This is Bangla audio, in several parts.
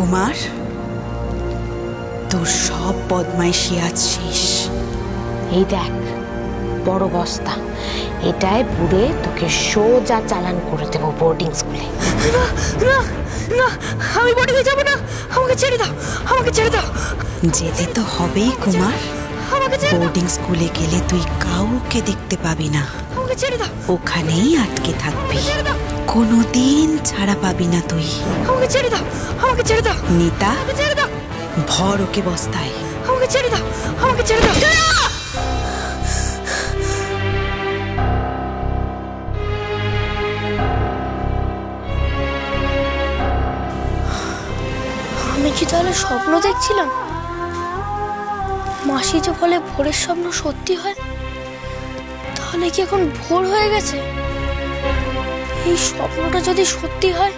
কুমার, তোর সব বদমাইশি আজ শেষ। এই দেখ বড় বস্তা, এটাই পুরে তোকে সোজা চালান করে দেবো বোর্ডিং স্কুলে। না না না, আমি বোর্ডিংয়ে যাবো না, আমাকে ছেড়ে দাও, আমাকে ছেড়ে দাও। যেতে তো হবেই কুমার, বোর্ডিং স্কুলে গেলে তুই কাউকে দেখতে পাবি না, আমাকে ছেড়ে দাও, ওখানেই আটকে থাকবি, কোনোদিন ছাড়া পাবি না তুই। আমাকে ছেড়ে দাও, আমাকে ছেড়ে দাও। নিতা, ছেড়ে দাও, ভর ওকে বস্তায়। আমাকে ছেড়ে দাও, আমাকে ছেড়ে দাও। আমি কি তাহলে স্বপ্ন দেখছিলাম? মাসি যে বলে ভোরের স্বপ্ন সত্যি হয়, তাহলে কি এখন ভোর হয়ে গেছে? এই স্বপ্নটা যদি সত্যি হয়,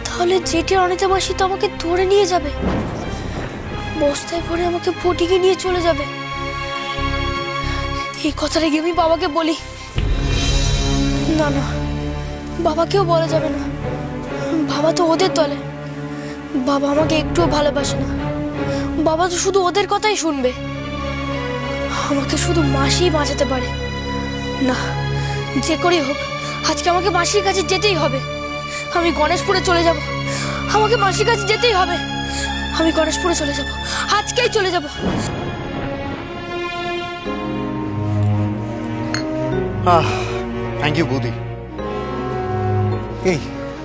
তাহলে জেঠি অনিতা মাসি তো আমাকে ধরে নিয়ে যাবে, বস্তায় ভরে আমাকে বোর্ডিংয়ে নিয়ে চলে যাবে। এই কথাটা গিয়ে আমি বাবাকে বলি। না না, বাবাকেও বলা যাবে না, বাবা তো ওদের দলে, বাবা আমাকে একটুও ভালোবাসে না, বাবা তো শুধু ওদের কথাই শুনবে, আমাকে শুধু মাসিই বাঁচাতে পারে। না, যে করেই হোক আজকে আমাকে মাসির কাছে যেতেই হবে। আমি গণেশপুরে চলে যাব, আমাকে মাসির কাছে যেতেই হবে, আমি গণেশপুরে চলে যাব, আজকেই চলে যাব। থ্যাংক ইউ বৌদি। এই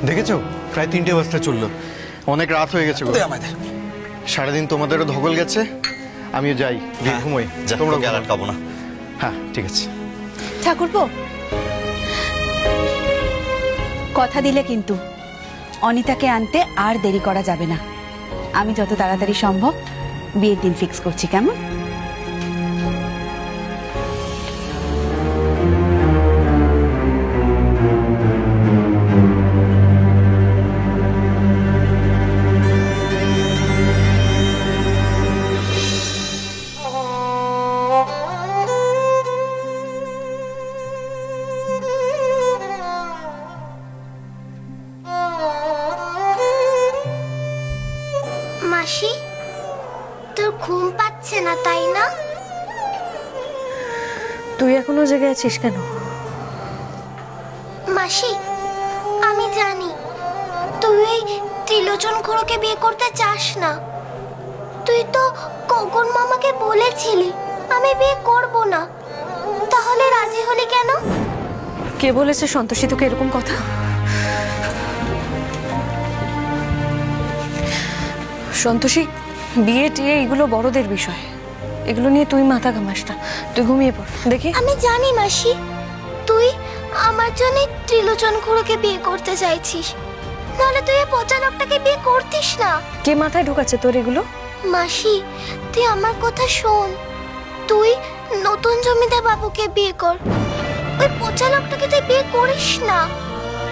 দেখেছো, প্রায় 3টে বাজতে চললো, অনেক রাত হয়ে গেছে। সারাদিন তোমাদেরও ধকল গেছে, আমিও যাই, ঘুমোই। তোমরা গ্যালাট খাবো না? হ্যাঁ ঠিক আছে। ঠাকুরপো, কথা দিলে কিন্তু অনিতাকে আনতে আর দেরি করা যাবে না। আমি যত তাড়াতাড়ি সম্ভব বিয়ের দিন ফিক্স করছি, কেমন? মাসি, তোর ঘুম পাচ্ছে না তাই না? তুই এখনো জেগে আছিস কেন? মাসি, আমি জানি তুই ত্রিলোচন খুড়োকে বিয়ে করতে চাস না। তুই তো গগন মামাকে বলেছিলি আমি বিয়ে করব না, তাহলে রাজি হলি কেন? কে বলেছে সন্তোষী তোকে এরকম কথা? সন্তোষী, বিয়ে টিয়ে এগুলো বড়দের বিষয়, এগুলো নিয়ে তুই মাথা ঘামাস না, তুই ঘুমিয়ে পড়। দেখি, আমি জানি মাসি তুই আমার জন্য ত্রিলোচন খুড়োকে বিয়ে করতে চাইছিস, নাহলে তুই এই পচা লোকটাকে বিয়ে করতিস না। কে মাথায় ঢোকাচ্ছে তোর এগুলো? মাসি, তুই আমার কথা শোন, তুই নতুন জমিদার বাবুকে বিয়ে কর, ওই পচা লোকটাকে তুই বিয়ে করিস না।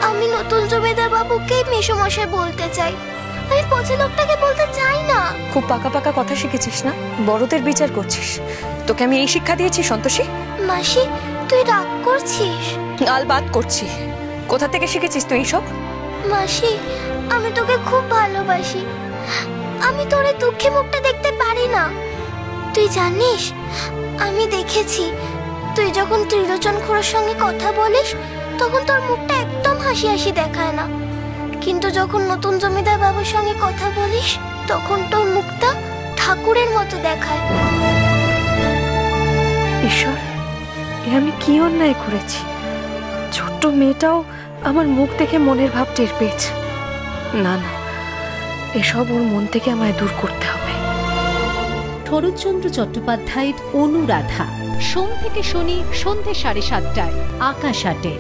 আমি নতুন জমিদার বাবুকে মেসোমশাই বলতে চাই, আমি পচা লোকটাকে বলতে চাই না। খুব পাকা পাকা কথা শিখেছিস না, বড়দের বিচার করছিস। তোকে আমি এই শিক্ষা দিয়েছি সন্তোষী? মাসি, তুই রাগ করছিস? আলবাত করছি। কোথা থেকে শিখেছিস তুই এইসব? মাসি, আমি তোকে খুব ভালোবাসি, আমি তোর এই দুঃখী মুখটা দেখতে পারি না। তুই জানিস, আমি দেখেছি তুই যখন ত্রিলোচন খুড়োর সঙ্গে কথা বলিস তখন তোর মুখটা একদম হাসি হাসি দেখায় না, কিন্তু যখন নতুন জমিদার বাবুর সঙ্গে কথা বলিস তখন তোর মুখটা ঠাকুরের মতো দেখায়। ঈশ্বর, এ আমি কি অন্যায় করেছি? ছোট্ট মেয়েটাও আমার মুখ দেখে মনের ভাব টের পেয়েছে। না না, এসব ওর মন থেকে আমায় দূর করতে হবে। শরৎচন্দ্র চট্টোপাধ্যায়ের অনুরাধা, সোম থেকে শনি সন্ধ্যে 7:30টায় আকাশ আটে।